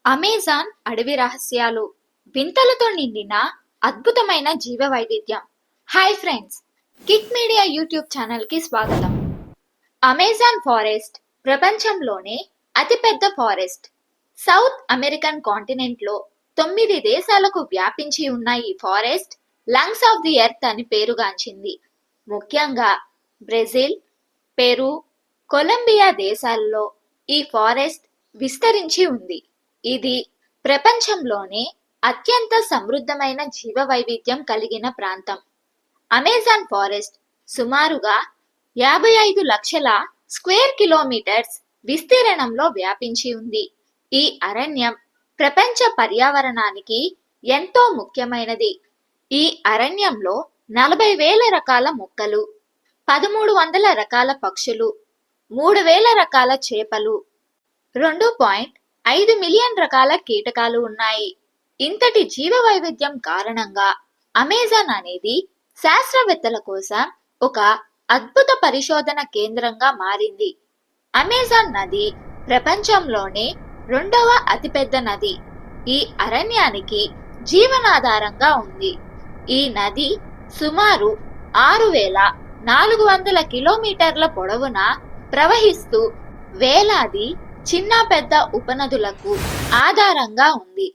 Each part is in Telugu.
అమెజాన్ అడవి రహస్యాలు, వింతలతో నిండిన అద్భుతమైన జీవ వైవిధ్యం. Hi friends, kick media YouTube ఛానల్కి స్వాగతం. అమెజాన్ ఫారెస్ట్ ప్రపంచంలోనే అతిపెద్ద ఫారెస్ట్. సౌత్ అమెరికన్ కాంటినెంట్లో 9 దేశాలకు వ్యాపించి ఉన్న ఈ forest lungs of the earth అని పేరుగాంచింది. ముఖ్యంగా బ్రెజిల్, పెరు, కొలంబియా దేశాల్లో ఈ ఫారెస్ట్ విస్తరించి ఉంది. ఇది ప్రపంచంలోనే అత్యంత సమృద్ధమైన జీవ వైవిధ్యం కలిగిన ప్రాంతం. అమెజాన్ ఫారెస్ట్ సుమారుగా 55 లక్షల స్క్వేర్ కిలోమీటర్స్ విస్తీర్ణంలో వ్యాపించి ఉంది. ఈ అరణ్యం ప్రపంచ పర్యావరణానికి ఎంతో ముఖ్యమైనది. ఈ అరణ్యంలో 40,000 రకాల మొక్కలు, 1,300 రకాల పక్షులు, 3,000 రకాల చేపలు, 2.5 మిలియన్ రకాల కీటకాలు ఉన్నాయి. ఇంతటి జీవ వైవిధ్యం కారణంగా అమెజాన్ అనేది శాస్త్రవేత్తల కోసం ఒక అద్భుత పరిశోధన కేంద్రంగా మారింది. అమెజాన్ నది ప్రపంచంలోనే 2వ అతిపెద్ద నది. ఈ అరణ్యానికి జీవనాధారంగా ఉంది. ఈ నది సుమారు 6,400 కిలోమీటర్ల పొడవున ప్రవహిస్తూ వేలాది చిన్న పెద్ద ఉపనదులకు ఆధారంగా ఉంది.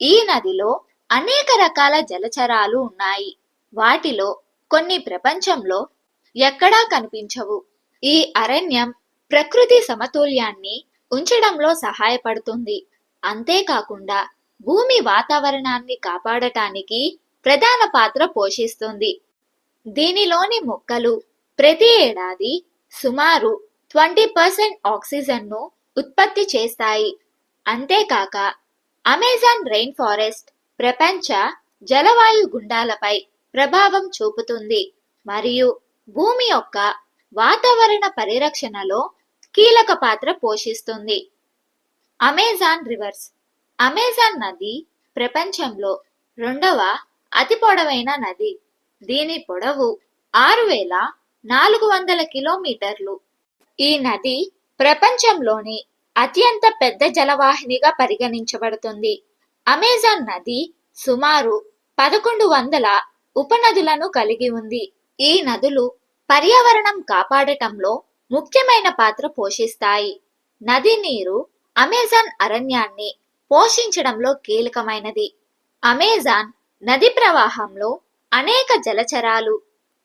ఈ నదిలో అనేక రకాల జలచరాలు ఉన్నాయి. వాటిలో కొన్ని ప్రపంచంలో ఎక్కడా కనిపించవు. ఈ అరణ్యం ప్రకృతి సమతుల్యాన్ని ఉంచడంలో సహాయపడుతుంది. అంతేకాకుండా భూమి వాతావరణాన్ని కాపాడటానికి ప్రధాన పాత్ర పోషిస్తుంది. దీనిలోని మొక్కలు ప్రతి ఏడాది సుమారు 20% ఆక్సిజన్ను ఉత్పత్తి చేస్తాయి. అంతేకాక అమెజాన్ రెయిన్ ఫారెస్ట్ ప్రపంచ జలవాయు గుండాలపై ప్రభావం చూపుతుంది మరియు భూమి యొక్క వాతావరణ పరిరక్షణలో కీలక పాత్ర పోషిస్తుంది. Amazon reverse. అమెజాన్ నది ప్రపంచంలో 2వ అతి పొడవైన నది. దీని పొడవు 6,400 కిలోమీటర్లు. ఈ నది ప్రపంచంలోని అత్యంత పెద్ద జలవాహినిగా పరిగణించబడుతుంది. అమెజాన్ నది సుమారు 1,100 ఉపనదులను కలిగి ఉంది. ఈ నదులు పర్యావరణం కాపాడటంలో ముఖ్యమైన పాత్ర పోషిస్తాయి. నది నీరు అమెజాన్ అరణ్యాన్ని పోషించడంలో కీలకమైనది. అమెజాన్ నది ప్రవాహంలో అనేక జలచరాలు,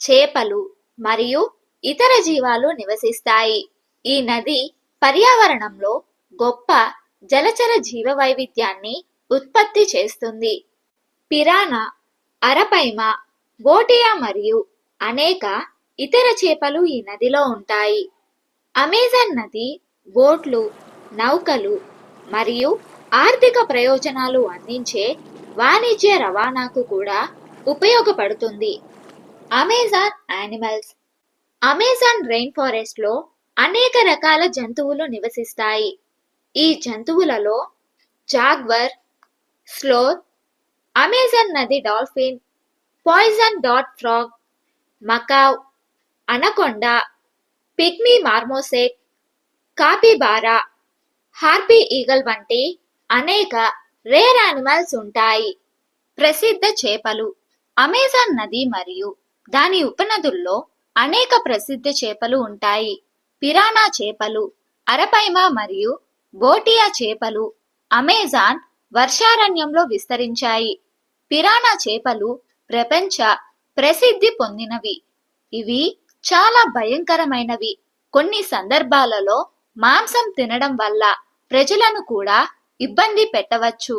చేపలు మరియు ఇతర జీవాలు నివసిస్తాయి. ఈ నది పర్యావరణంలో గొప్ప జలచర జీవ వైవిధ్యాన్ని ఉత్పత్తి చేస్తుంది. పిరానా, అరపైమా, బోటియా మరియు అనేక ఇతర చేపలు ఈ నదిలో ఉంటాయి. అమెజాన్ నది బోట్లు, నౌకలు మరియు ఆర్థిక ప్రయోజనాలు అందించే వాణిజ్య రవాణాకు కూడా ఉపయోగపడుతుంది. Amazon animals. Amazon rain forest లో అనేక రకాల జంతువులు నివసిస్తాయి. ఈ జంతువులలో జాగ్వర్, స్లోత్, అమెజాన్ నది డాల్ఫిన్, పాయిజన్ డాట్ frog, macaw, anaconda, pygmy marmoset, capybara, harpy eagle వంటి అనేక రేర్ యానిమల్స్ ఉంటాయి. ప్రసిద్ధ చేపలు. అమెజాన్ నది మరియు దాని ఉపనదుల్లో అనేక ప్రసిద్ధ చేపలు ఉంటాయి. పిరానా చేపలు, అరపైమా మరియు బోటియా చేపలు అమెజాన్ వర్షారణ్యంలో విస్తరించాయి. పిరానా చేపలు ప్రపంచ ప్రసిద్ధి పొందినవి. ఇవి చాలా భయంకరమైనవి. కొన్ని సందర్భాలలో మాంసం తినడం వల్ల ప్రజలను కూడా ఇబ్బంది పెట్టవచ్చు.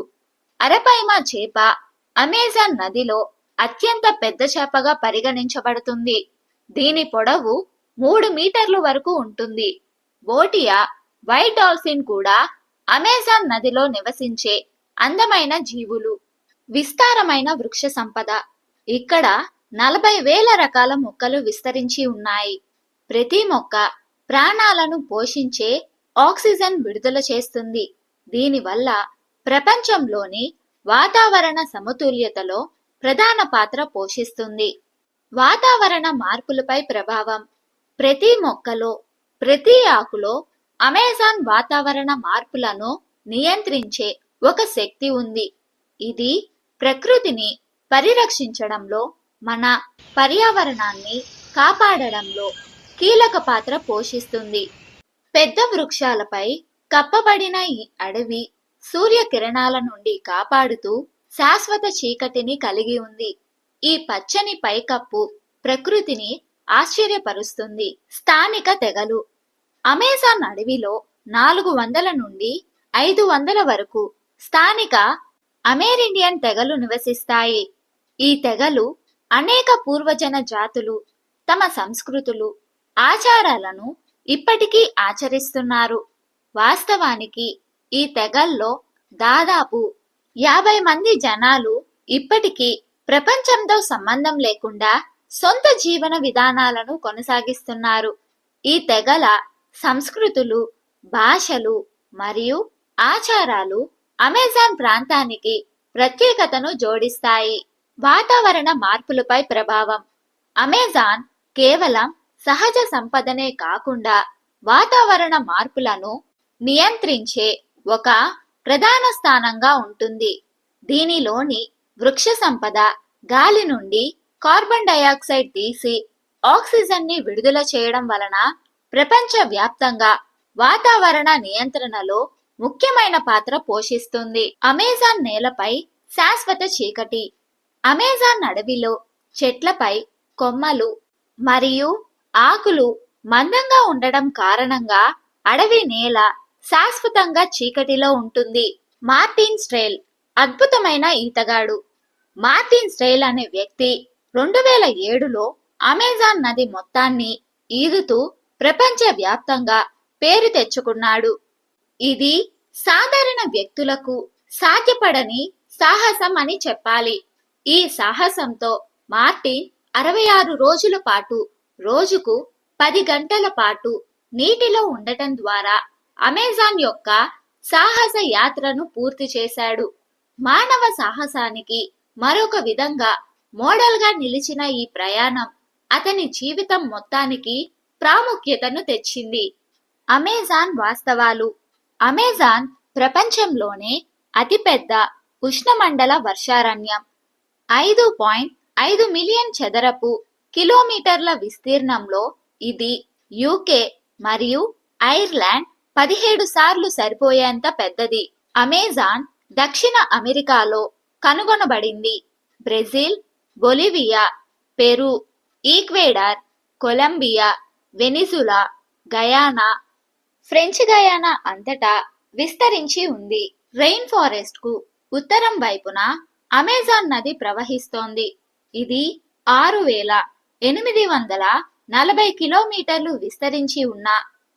అరపైమా చేప అమెజాన్ నదిలో అత్యంత పెద్ద చేపగా పరిగణించబడుతుంది. దీని పొడవు 3 మీటర్ల వరకు ఉంటుంది. బోటియా వైట్ డాల్ఫిన్ కూడా అమెజాన్ నదిలో నివసించే అందమైన జీవులు. విస్తారమైన వృక్ష సంపద. ఇక్కడ 40,000 రకాల మొక్కలు విస్తరించి ఉన్నాయి. ప్రతి మొక్క ప్రాణాలను పోషించే ఆక్సిజన్ విడుదల చేస్తుంది. దీనివల్ల ప్రపంచంలోని వాతావరణ సమతుల్యతలో ప్రధాన పాత్ర పోషిస్తుంది. వాతావరణ మార్పులపై ప్రభావం. ప్రతి మొక్కలో, ప్రతి ఆకులో అమెజాన్ వాతావరణ మార్పులను నియంత్రించే ఒక శక్తి ఉంది. ఇది ప్రకృతిని పరిరక్షించడంలో, మన పర్యావరణాన్ని కాపాడడంలో కీలక పాత్ర పోషిస్తుంది. పెద్ద వృక్షాలపై కప్పబడిన ఈ అడవి సూర్యకిరణాల నుండి కాపాడుతూ శాశ్వత చీకటిని కలిగి ఉంది. ఈ పచ్చని పైకప్పు ప్రకృతిని ఆశ్చర్యపరుస్తుంది. స్థానిక తెగలు. అమెజాన్ అడవిలో 400 నుండి 500 వరకు స్థానిక అమెరిండియన్ తెగలు నివసిస్తాయి. ఈ తెగలు అనేక పూర్వజన జాతులు తమ సంస్కృతులు, ఆచారాలను ఇప్పటికీ ఆచరిస్తున్నారు. వాస్తవానికి ఈ తెగల్లో దాదాపు 50 మంది జనాలు ఇప్పటికీ ప్రపంచంతో సంబంధం లేకుండా సొంత జీవన విధానాలను కొనసాగిస్తున్నారు. ఈ తెగల సంస్కృతులు, భాషలు మరియు ఆచారాలు అమెజాన్ ప్రాంతానికి ప్రత్యేకతను జోడిస్తాయి. వాతావరణ మార్పులపై ప్రభావం. అమెజాన్ కేవలం సహజ సంపదనే కాకుండా వాతావరణ మార్పులను నియంత్రించే ఒక ప్రధాన స్థానంగా ఉంటుంది. దీనిలోని వృక్ష సంపద గాలి నుండి కార్బన్ డయాక్సైడ్ తీసి ఆక్సిజన్ ని విడుదల చేయడం వలన ప్రపంచ వ్యాప్తంగా వాతావరణ నియంత్రణలో ముఖ్యమైన పాత్ర పోషిస్తుంది. అమెజాన్ నేలపై శాశ్వత చీకటి. అమెజాన్ అడవిలో చెట్లపై కొమ్మలు మరియు ఆకులు మందంగా ఉండడం కారణంగా అడవి నేల శాశ్వతంగా చీకటిలో ఉంటుంది. మార్టిన్ స్ట్రెయిల్ అద్భుతమైన ఈతగాడు. మార్టిన్ స్ట్రెయిల్ అనే వ్యక్తి 2007లో అమెజాన్ నది మొత్తాన్ని ఈదుతూ ప్రపంచ వ్యాప్తంగా పేరు తెచ్చుకున్నాడు. ఇది సాధారణ వ్యక్తులకు సాధ్యపడని సాహసం అని చెప్పాలి. ఈ సాహసంతో మార్టిన్ 66 రోజుల పాటు రోజుకు 10 గంటల పాటు నీటిలో ఉండటం ద్వారా అమెజాన్ యొక్క సాహస యాత్రను పూర్తి చేశాడు. మానవ సాహసానికి మరొక విధంగా మోడల్గా నిలిచిన ఈ ప్రయాణం అతని జీవితం మొత్తానికి ప్రాముఖ్యతను తెచ్చింది. అమెజాన్ వాస్తవాలు. అమెజాన్ ప్రపంచంలోనే అతిపెద్ద ఉష్ణమండల వర్షారణ్యం. 5.5 మిలియన్ చదరపు కిలోమీటర్ల విస్తీర్ణంలో ఇది యూకే మరియు ఐర్లాండ్ 17 సార్లు సరిపోయేంత పెద్దది. అమెజాన్ దక్షిణ అమెరికాలో కనుగొనబడింది. Brazil, Bolivia, Peru, Ecuador, Colombia, Venezuela, Guyana, French Guiana అంతటా విస్తరించి ఉంది. రెయిన్ ఫారెస్ట్ కు ఉత్తరం వైపున అమెజాన్ నది ప్రవహిస్తోంది. ఇది 6840 కిలోమీటర్లు విస్తరించి ఉన్న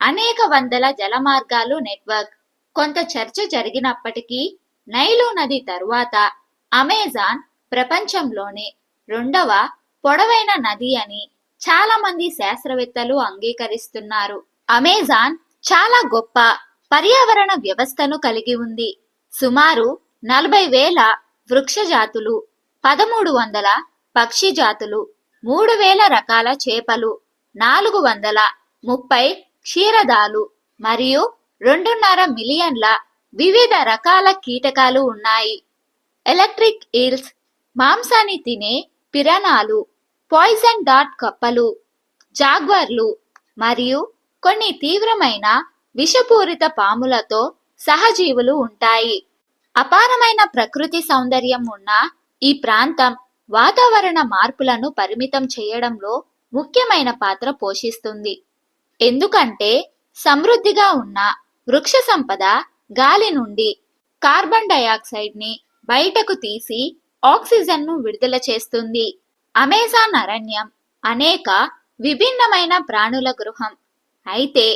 అనేక వందల జలమార్గాలు నెట్వర్క్. కొంత చర్చ జరిగినప్పటికీ నైలు నది తరువాత అమెజాన్ ప్రపంచంలోనే 2వ పొడవైన నది అని చాలా మంది శాస్త్రవేత్తలు అంగీకరిస్తున్నారు. అమెజాన్ చాలా గొప్ప పర్యావరణ వ్యవస్థను కలిగి ఉంది. సుమారు 40,000 వృక్ష జాతులు, 1,300 పక్షి జాతులు, 3,000 రకాల చేపలు, 430 క్షీరదాలు మరియు 2.5 మిలియన్ల వివిధ రకాల కీటకాలు ఉన్నాయి. ఎలక్ట్రిక్ ఈల్స్, మాంసాన్ని తినే పిరానాలు, పాయిజన్ డాట్ కప్పలు, జాగ్వర్లు మరియు కొన్ని తీవ్రమైన విషపూరిత పాములతో సహజీవులు ఉంటాయి. అపారమైన ప్రకృతి సౌందర్యం ఉన్న ఈ ప్రాంతం వాతావరణ మార్పులను పరిమితం చేయడంలో ముఖ్యమైన పాత్ర పోషిస్తుంది. ఎందుకంటే సమృద్ధిగా ఉన్న వృక్ష సంపద గాలి నుండి కార్బన్ డయాక్సైడ్ ని బయటకు తీసి ఆక్సిజన్ ను విడుదల చేస్తుంది. అమెజాన్ అరణ్యం అనేక విభిన్నమైన ప్రాణుల గృహం. అయితే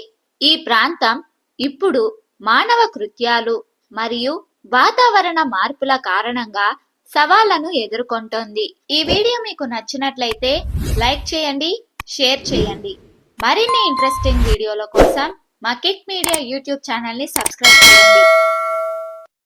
ఈ ప్రాంతం ఇప్పుడు మానవ కృత్యాలు మరియు వాతావరణ మార్పుల కారణంగా సవాళ్లను ఎదుర్కొంటోంది. ఈ వీడియో మీకు నచ్చినట్లయితే లైక్ చేయండి, షేర్ చేయండి. మరిన్ని ఇంట్రెస్టింగ్ వీడియోల కోసం మా కిక్ మీడియా యూట్యూబ్ ఛానల్ ని సబ్స్క్రైబ్ చేయండి.